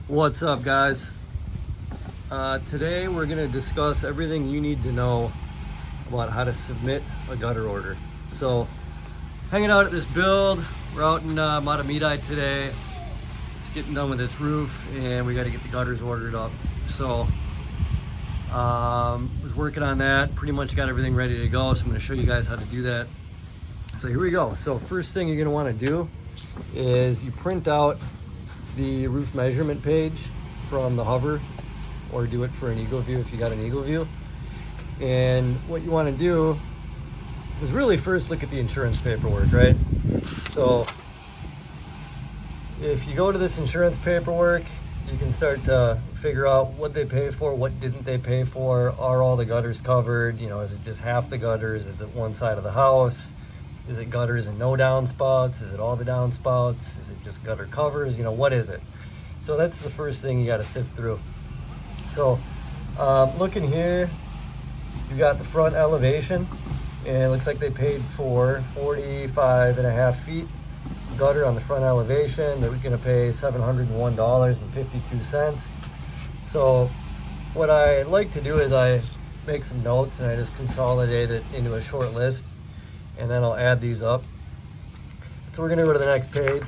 What's up, guys? Today we're going to discuss everything you need to know about how to submit a gutter order. So, hanging out at this build, we're out in Matamidi today. It's getting done with this roof and we got to get the gutters ordered up. So, was working on that, pretty much got everything ready to go. So I'm going to show you guys how to do that. So here we go. So first thing you're going to want to do is you print out the roof measurement page from the Hover, or do it for an Eagle View if you got an Eagle View. And what you want to do is really first look at the insurance paperwork, right? So if you go to this insurance paperwork, you can start to figure out what they pay for, what didn't they pay for, are all the gutters covered, you know, is it just half the gutters, is it one side of the house, is it gutters and no downspouts, is it all the downspouts, is it just gutter covers, you know, what is it? So that's the first thing you got to sift through. So looking here, you got the front elevation, and it looks like they paid for 45.5 feet gutter on the front elevation. They're going to pay $701.52. So what I like to do is I make some notes and I just consolidate it into a short list, and then I'll add these up. So we're going to go to the next page,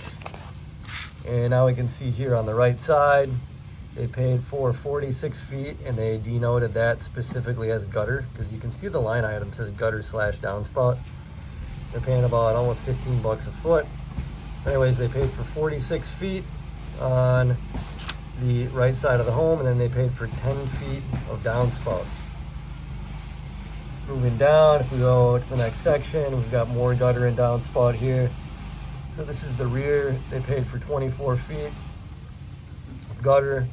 and now we can see here on the right side they paid for 46 feet, and they denoted that specifically as gutter, because you can see the line item says gutter / downspout. They're paying about almost 15 bucks a foot. Anyways, they paid for 46 feet on the right side of the home, and then they paid for 10 feet of downspout. Moving down, if we go to the next section, we've got more gutter and downspout here. So this is the rear. They paid for 24 feet of gutter,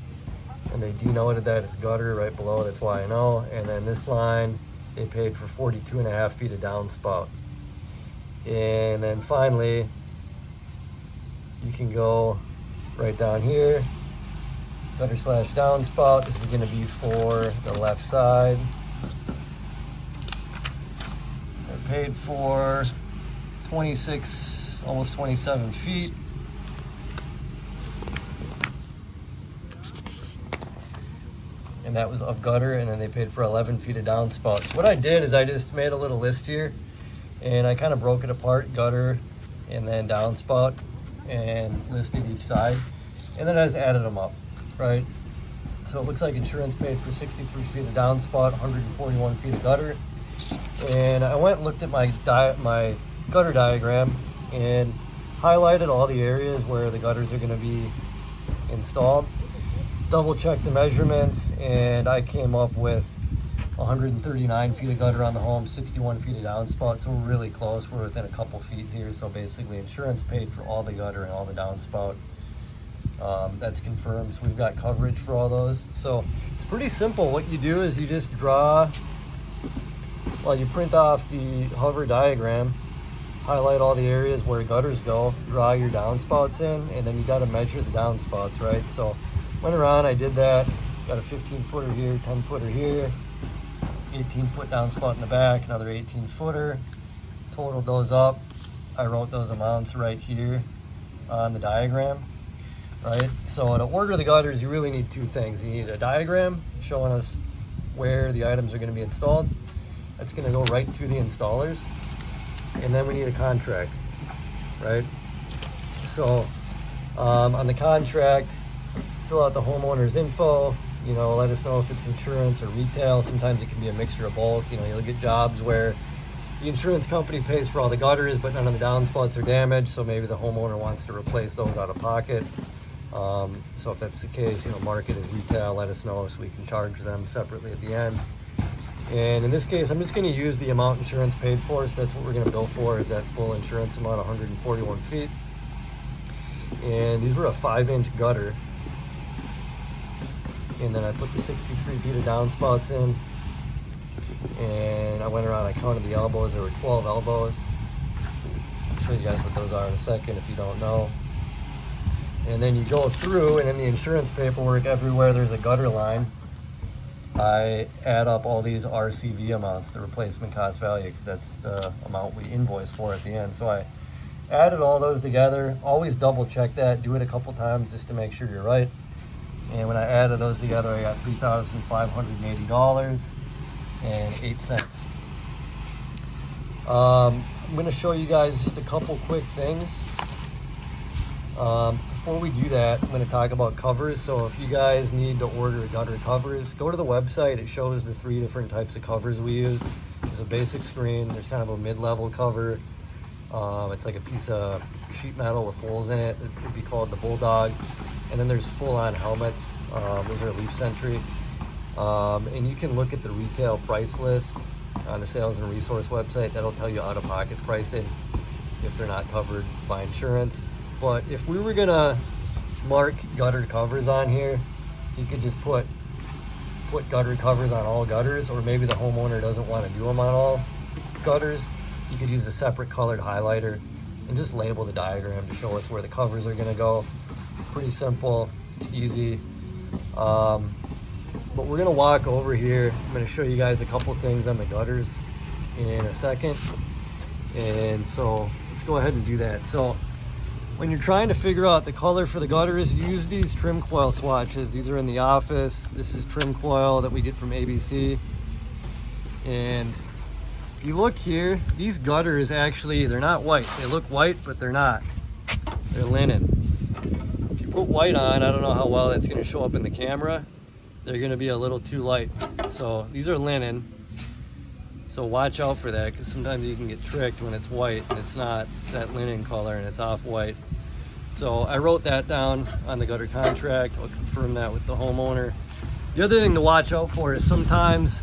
and they denoted that as gutter right below. That's why I know. And then this line, they paid for 42.5 feet of downspout. And then finally, you can go right down here, gutter / downspout. This is going to be for the left side. They're paid for 26, almost 27 feet. And that was of gutter, and then they paid for 11 feet of downspout. So what I did is I just made a little list here, and I kind of broke it apart, gutter and then downspout, and listed each side, and then I just added them up, right? So it looks like insurance paid for 63 feet of downspout, 141 feet of gutter. And I went and looked at my gutter diagram and highlighted all the areas where the gutters are going to be installed, double checked the measurements, and I came up with 139 feet of gutter on the home, 61 feet of downspout. So we're really close. We're within a couple feet here. So basically insurance paid for all the gutter and all the downspout. That's confirmed. So we've got coverage for all those. So it's pretty simple. What you do is you just draw, well, you print off the Hover diagram, highlight all the areas where gutters go, draw your downspouts in, and then you got to measure the downspouts, right? So went around, I did that, got a 15-footer here, 10-footer here, 18-foot downspout in the back, another 18-footer, totaled those up. I wrote those amounts right here on the diagram, right? So to order the gutters, you really need two things. You need a diagram showing us where the items are going to be installed. That's going to go right to the installers. And then we need a contract, right? So on the contract, fill out the homeowner's info, you know, let us know if it's insurance or retail. Sometimes it can be a mixture of both. You know, you'll get jobs where the insurance company pays for all the gutters, but none of the downspouts are damaged, so maybe the homeowner wants to replace those out of pocket. So if that's the case, you know, mark it as retail, let us know so we can charge them separately at the end. And in this case, I'm just going to use the amount insurance paid for, so that's what we're going to bill for, is that full insurance amount, 141 feet. And these were a 5-inch gutter. And then I put the 63 feet of downspouts in, and I went around, I counted the elbows. There were 12 elbows. I'll show you guys what those are in a second if you don't know. And then you go through, and in the insurance paperwork, everywhere there's a gutter line, I add up all these RCV amounts, the replacement cost value, because that's the amount we invoice for at the end. So I added all those together. Always double check that, do it a couple times just to make sure you're right. And when I added those together, I got $3,580.08. I'm going to show you guys just a couple quick things. Before we do that, I'm going to talk about covers. So if you guys need to order gutter covers, go to the website. It shows the 3 different types of covers we use. There's a basic screen, there's kind of a mid-level cover. It's like a piece of sheet metal with holes in it. It would be called the Bulldog. And then there's full-on helmets. Those are Leaf Sentry. And you can look at the retail price list on the Sales and Resource website. That'll tell you out-of-pocket pricing if they're not covered by insurance. But if we were gonna mark gutter covers on here, you could just put gutter covers on all gutters, or maybe the homeowner doesn't want to do them on all gutters. You could use a separate colored highlighter and just label the diagram to show us where the covers are going to go. Pretty simple, it's easy. But we're going to walk over here. I'm going to show you guys a couple things on the gutters in a second. And so let's go ahead and do that. So when you're trying to figure out the color for the gutters, use these trim coil swatches. These are in the office. This is trim coil that we get from ABC. And if you look here, these gutters actually, they're not white. They look white, but they're not. They're linen. If you put white on, I don't know how well that's going to show up in the camera. They're going to be a little too light. So these are linen. So watch out for that, because sometimes you can get tricked when it's white and it's not. It's that linen color and it's off white. So I wrote that down on the gutter contract. I'll confirm that with the homeowner. The other thing to watch out for is sometimes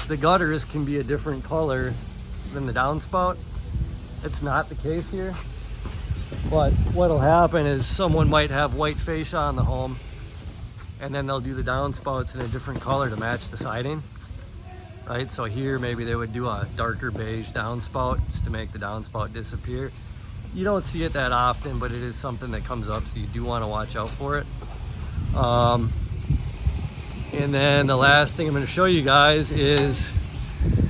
the gutters can be a different color than the downspout. It's not the case here. But what'll happen is someone might have white fascia on the home, and then they'll do the downspouts in a different color to match the siding. Right, so here maybe they would do a darker beige downspout just to make the downspout disappear. You don't see it that often, but it is something that comes up, so you do want to watch out for it. And then the last thing I'm going to show you guys is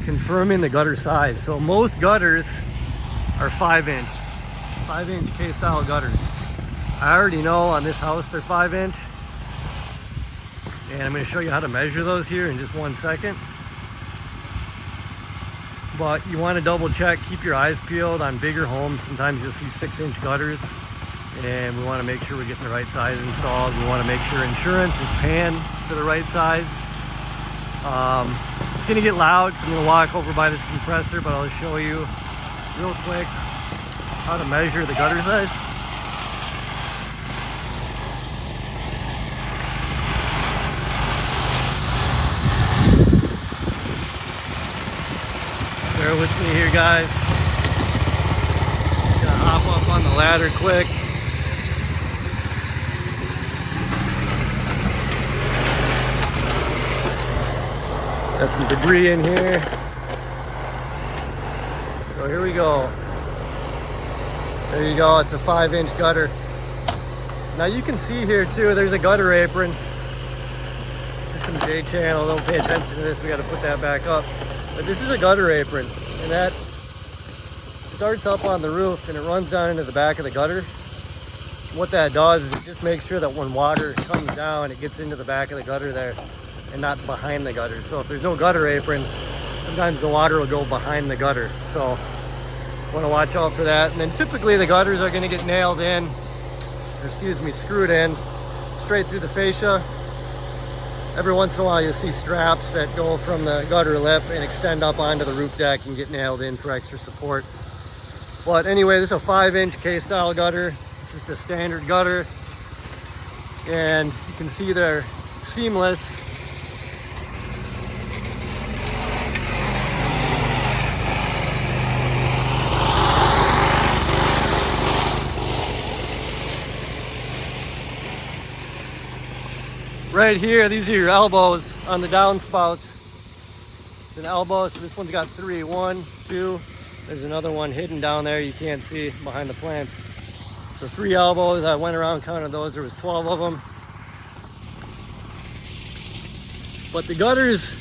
confirming the gutter size. So most gutters are 5-inch K-style gutters. I already know on this house they're 5-inch, and I'm going to show you how to measure those here in just 1 second. But you want to double check, keep your eyes peeled on bigger homes. Sometimes you'll see 6-inch gutters, and we want to make sure we're getting the right size installed. We want to make sure insurance is paying for the right size. It's going to get loud, so I'm going to walk over by this compressor, but I'll show you real quick how to measure the gutter size. Bear with me here, guys. Just gonna hop up on the ladder quick. Got some debris in here. So here we go. There you go, it's a 5-inch gutter. Now you can see here too, there's a gutter apron. This is some J-channel, don't pay attention to this, we gotta put that back up. But this is a gutter apron, and that starts up on the roof and it runs down into the back of the gutter. What that does is it just makes sure that when water comes down, it gets into the back of the gutter there and not behind the gutter. So if there's no gutter apron, sometimes the water will go behind the gutter. So want to watch out for that. And then typically the gutters are going to get nailed in, or excuse me, screwed in straight through the fascia. Every once in a while you'll see straps that go from the gutter lip and extend up onto the roof deck and get nailed in for extra support. But anyway, this is a 5-inch K-style gutter. It's just a standard gutter. And you can see they're seamless. Right here, these are your elbows on the downspouts. It's an elbow, so this one's got 3. 1, 2. There's another one hidden down there you can't see behind the plants. So 3 elbows. I went around counted those. There was 12 of them. But the gutters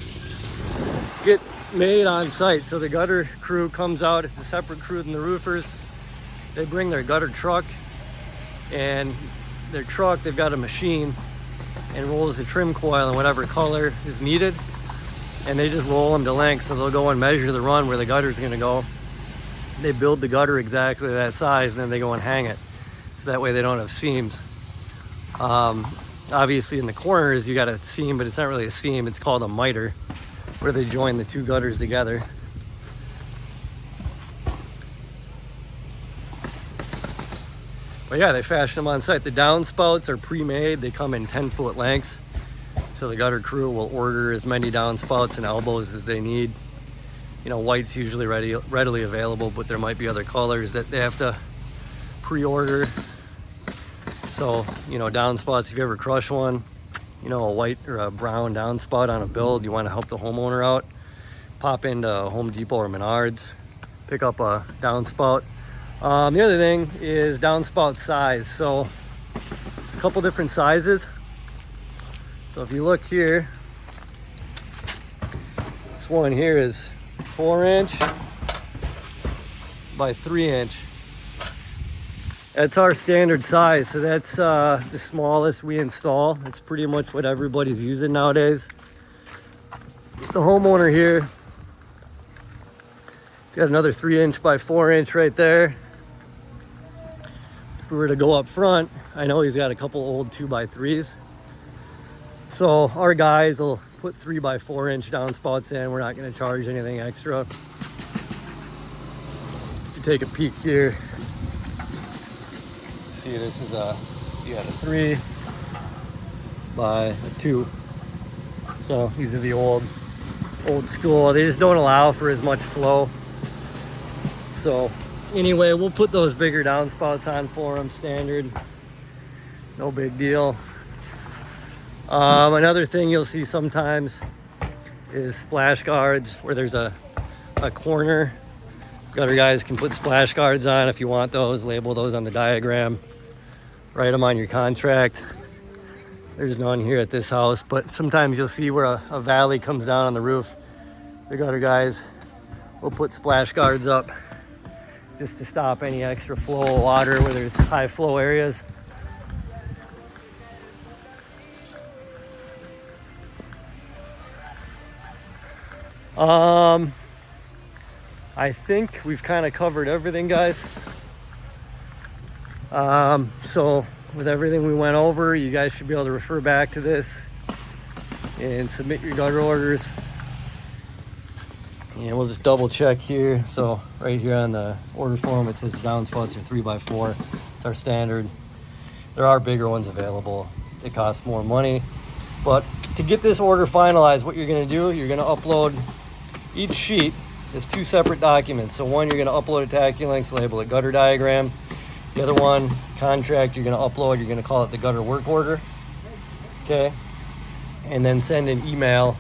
get made on site. So the gutter crew comes out. It's a separate crew than the roofers. They bring their gutter truck, and their truck, they've got a machine and rolls the trim coil in whatever color is needed, and they just roll them to length. So they'll go and measure the run where the gutter is going to go. They build the gutter exactly that size, and then they go and hang it, so that way they don't have seams. Obviously in the corners you got a seam, but it's not really a seam, it's called a miter, where they join the two gutters together. But yeah, they fashion them on site. The downspouts are pre-made. They come in 10-foot lengths, so the gutter crew will order as many downspouts and elbows as they need. You know, white's usually readily available, but there might be other colors that they have to pre-order. So, you know, downspouts, if you ever crush one, you know, a white or a brown downspout on a build, you want to help the homeowner out, pop into Home Depot or Menards, pick up a downspout. The other thing is downspout size. So a couple different sizes. So if you look here, this one here is 4-inch by 3-inch. That's our standard size. So that's the smallest we install. It's pretty much what everybody's using nowadays. The homeowner here, he's got another 3-inch by 4-inch right there. If we were to go up front, I know he's got a couple old 2x3s. So our guys will put 3x4-inch downspouts in. We're not going to charge anything extra. If you take a peek here, see this is you got a 3 by a 2. So these are the old school. They just don't allow for as much flow. So anyway, we'll put those bigger downspouts on for them, standard. No big deal. Another thing you'll see sometimes is splash guards where there's a corner. Gutter guys can put splash guards on if you want those. Label those on the diagram. Write them on your contract. There's none here at this house, but sometimes you'll see where a valley comes down on the roof. The gutter guys will put splash guards up just to stop any extra flow of water where there's high flow areas. I think we've kind of covered everything, guys. So with everything we went over, you guys should be able to refer back to this and submit your gutter orders. And we'll just double check here. So right here on the order form, it says downspouts are 3x4. It's our standard. There are bigger ones available. They cost more money. But to get this order finalized, what you're gonna do, you're gonna upload each sheet as 2 separate documents. So one, you're gonna upload it to AccuLynx, label it gutter diagram. The other one, contract, you're gonna upload, you're gonna call it the gutter work order. Okay. And then send an email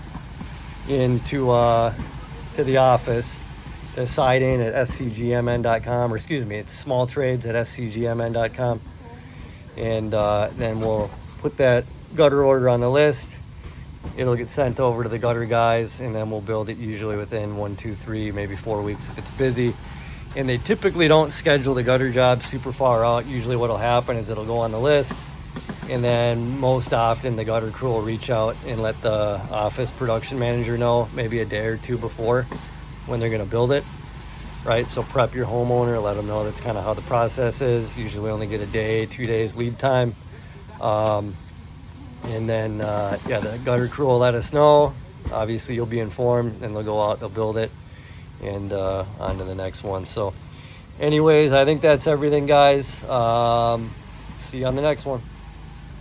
into to the office, the siding at scgmn.com, or excuse me, it's smalltrades at scgmn.com. And then we'll put that gutter order on the list. It'll get sent over to the gutter guys, and then we'll build it usually within 1, 2, 3, maybe 4 weeks if it's busy. And they typically don't schedule the gutter job super far out. Usually what'll happen is it'll go on the list, and then most often the gutter crew will reach out and let the office production manager know maybe a day or 2 before when they're gonna build it, right? So prep your homeowner, let them know that's kind of how the process is. Usually we only get a day, 2 days lead time. And then, yeah, the gutter crew will let us know. Obviously you'll be informed, and they'll go out, they'll build it, and on to the next one. So anyways, I think that's everything, guys. See you on the next one.